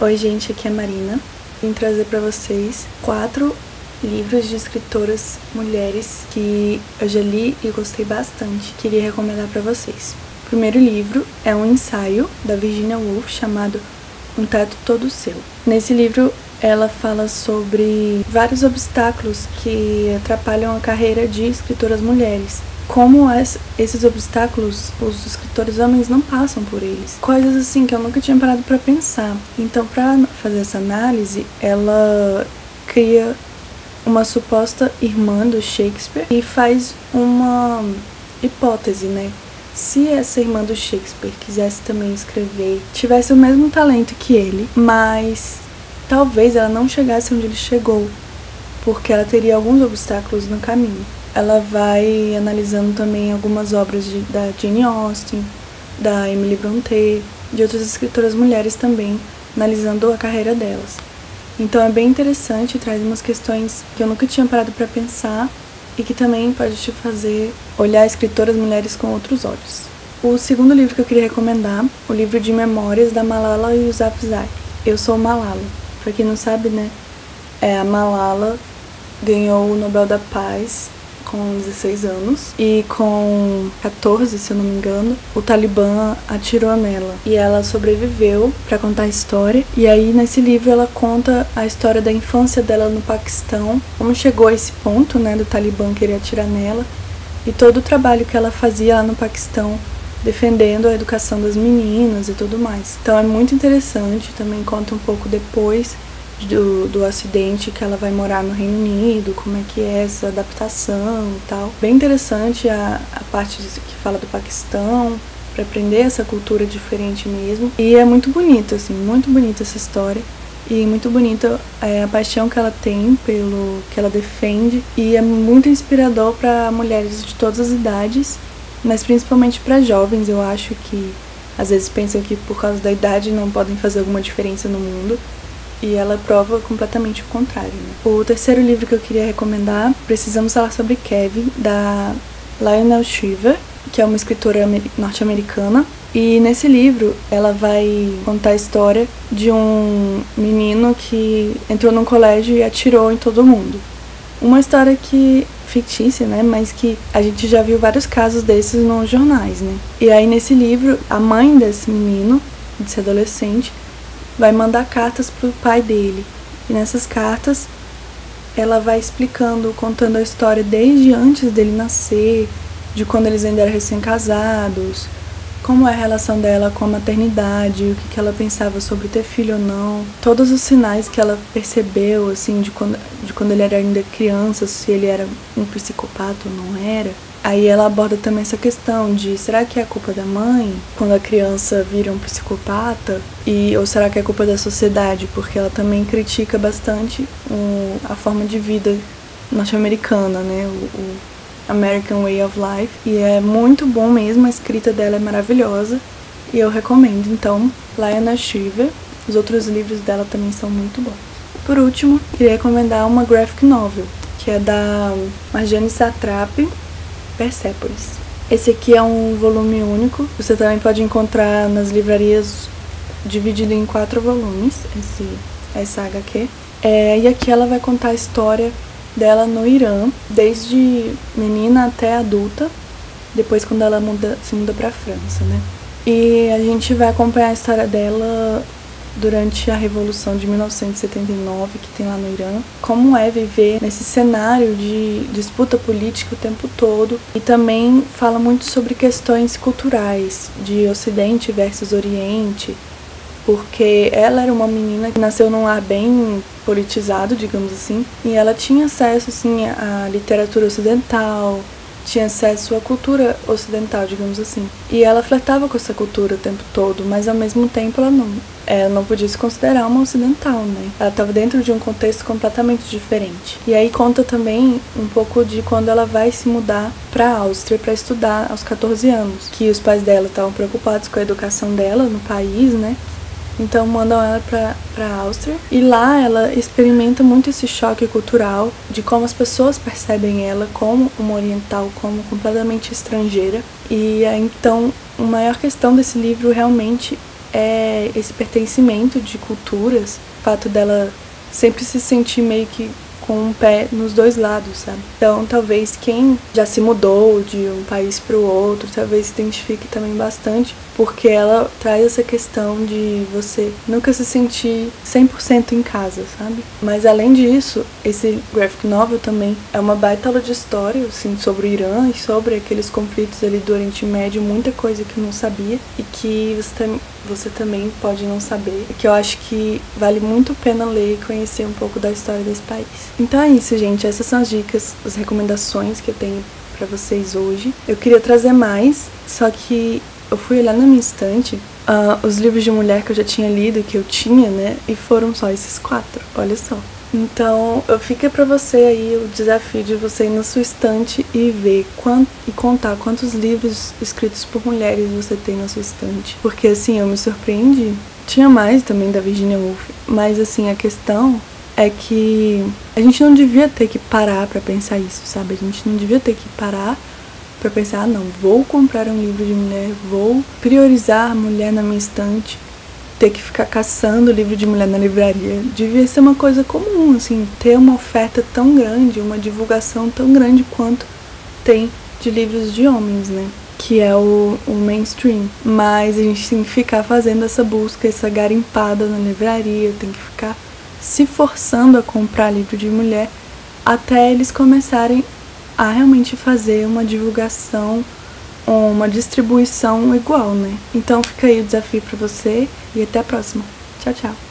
Oi gente, aqui é a Marina. Vim trazer para vocês 4 livros de escritoras mulheres que eu já li e gostei bastante. Queria recomendar para vocês. O primeiro livro é um ensaio da Virginia Woolf chamado Um Teto Todo Seu. Nesse livro ela fala sobre vários obstáculos que atrapalham a carreira de escritoras mulheres. Como esses obstáculos, os escritores homens não passam por eles. Coisas assim que eu nunca tinha parado para pensar. Então, para fazer essa análise, ela cria uma suposta irmã do Shakespeare e faz uma hipótese, né? Se essa irmã do Shakespeare quisesse também escrever, tivesse o mesmo talento que ele, mas talvez ela não chegasse onde ele chegou, porque ela teria alguns obstáculos no caminho. Ela vai analisando também algumas obras da Jane Austen, da Emily Brontë, de outras escritoras mulheres também, analisando a carreira delas. Então é bem interessante, traz umas questões que eu nunca tinha parado para pensar e que também pode te fazer olhar escritoras mulheres com outros olhos. O segundo livro que eu queria recomendar, o livro de memórias da Malala Yousafzai. Eu sou Malala. Pra quem não sabe, né, a Malala ganhou o Nobel da Paz com 16 anos e com 14, se eu não me engano, o Talibã atirou nela e ela sobreviveu para contar a história. E aí nesse livro ela conta a história da infância dela no Paquistão, como chegou a esse ponto, né, do Talibã querer atirar nela e todo o trabalho que ela fazia lá no Paquistão defendendo a educação das meninas e tudo mais. Então é muito interessante, também conta um pouco depois do acidente que ela vai morar no Reino Unido, como é que é essa adaptação e tal. Bem interessante a parte que fala do Paquistão, para aprender essa cultura diferente mesmo. E é muito bonito, assim, muito bonita essa história. E muito bonita a paixão que ela tem pelo que ela defende. E é muito inspirador para mulheres de todas as idades, mas principalmente para jovens. Eu acho que às vezes pensam que por causa da idade não podem fazer alguma diferença no mundo. E ela prova completamente o contrário, né? O terceiro livro que eu queria recomendar, Precisamos Falar sobre Kevin, da Lionel Shriver, que é uma escritora norte-americana. E nesse livro ela vai contar a história de um menino que entrou num colégio e atirou em todo mundo. Uma história que fictícia, né, mas que a gente já viu vários casos desses nos jornais, né? E aí nesse livro, a mãe desse menino, desse adolescente, vai mandar cartas pro pai dele. E nessas cartas ela vai explicando, contando a história desde antes dele nascer, de quando eles ainda eram recém-casados, como é a relação dela com a maternidade, o que ela pensava sobre ter filho ou não, todos os sinais que ela percebeu, assim, de quando ele era ainda criança, se ele era um psicopata ou não era. Aí ela aborda também essa questão de, será que é a culpa da mãe quando a criança vira um psicopata? Ou será que é culpa da sociedade? Porque ela também critica bastante a forma de vida norte-americana, né? O American Way of Life. E é muito bom mesmo, a escrita dela é maravilhosa e eu recomendo. Então, Lionel Shriver, os outros livros dela também são muito bons. Por último, queria recomendar uma graphic novel, que é da Marjane Satrapi, Persepolis. Esse aqui é um volume único, você também pode encontrar nas livrarias dividido em 4 volumes, essa HQ. E aqui ela vai contar a história dela no Irã, desde menina até adulta, depois quando ela se muda pra França, né? E a gente vai acompanhar a história dela durante a Revolução de 1979, que tem lá no Irã, como é viver nesse cenário de disputa política o tempo todo, e também fala muito sobre questões culturais, de Ocidente versus Oriente, porque ela era uma menina que nasceu num lar bem politizado, digamos assim, e ela tinha acesso, assim, à literatura ocidental, tinha acesso à cultura ocidental, digamos assim. E ela flertava com essa cultura o tempo todo, mas ao mesmo tempo ela não podia se considerar uma ocidental, né? Ela estava dentro de um contexto completamente diferente. E aí conta também um pouco de quando ela vai se mudar para a Áustria para estudar aos 14 anos, que os pais dela estavam preocupados com a educação dela no país, né? Então mandam ela para a Áustria e lá ela experimenta muito esse choque cultural de como as pessoas percebem ela como uma oriental, como completamente estrangeira. E então a maior questão desse livro realmente é esse pertencimento de culturas, o fato dela sempre se sentir meio que com um pé nos dois lados, sabe? Então, talvez quem já se mudou de um país para o outro, talvez se identifique também bastante, porque ela traz essa questão de você nunca se sentir 100% em casa, sabe? Mas, além disso, esse graphic novel também é uma baita aula de história, assim, sobre o Irã e sobre aqueles conflitos ali do Oriente Médio, muita coisa que eu não sabia e que você também pode não saber, que eu acho que vale muito a pena ler e conhecer um pouco da história desse país. Então é isso, gente. Essas são as dicas, as recomendações que eu tenho pra vocês hoje. Eu queria trazer mais, só que eu fui olhar na minha estante os livros de mulher que eu já tinha lido, que eu tinha, né? E foram só esses 4, olha só. Então, fica pra você aí o desafio de você ir na sua estante e ver e contar quantos livros escritos por mulheres você tem na sua estante. Porque, assim, eu me surpreendi. Tinha mais também da Virginia Woolf, mas, assim, a questão é que a gente não devia ter que parar pra pensar isso, sabe? A gente não devia ter que parar pra pensar, não, vou comprar um livro de mulher, vou priorizar a mulher na minha estante, ter que ficar caçando livro de mulher na livraria. Devia ser uma coisa comum, assim, ter uma oferta tão grande, uma divulgação tão grande quanto tem de livros de homens, né? Que é o mainstream. Mas a gente tem que ficar fazendo essa busca, essa garimpada na livraria, tem que ficar se forçando a comprar livro de mulher até eles começarem a realmente fazer uma divulgação, uma distribuição igual, né? Então fica aí o desafio pra você e até a próxima. Tchau, tchau!